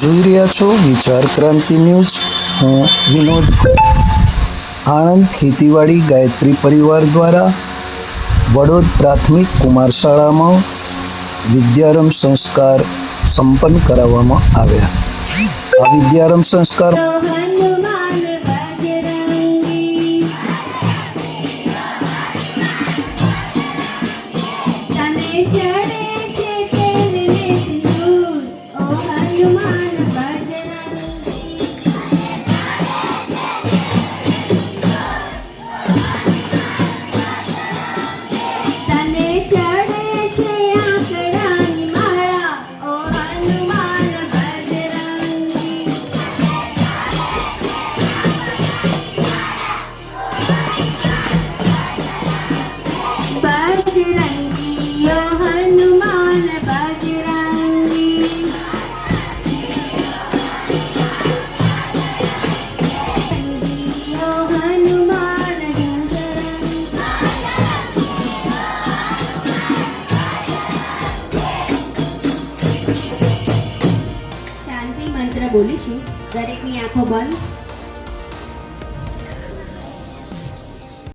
જોઈ રહ્યા છો વિચાર ક્રાંતિ ન્યૂઝ. હું વિનોદ. આણંદ ખેતીવાડી ગાયત્રી પરિવાર દ્વારા વડોદ પ્રાથમિક કુમાર શાળામાં વિદ્યારંભ સંસ્કાર સંપન્ન કરાવવામાં આવ્યા. આ વિદ્યારંભ સંસ્કાર બોલીશું. દરેકની આંખો બંધ.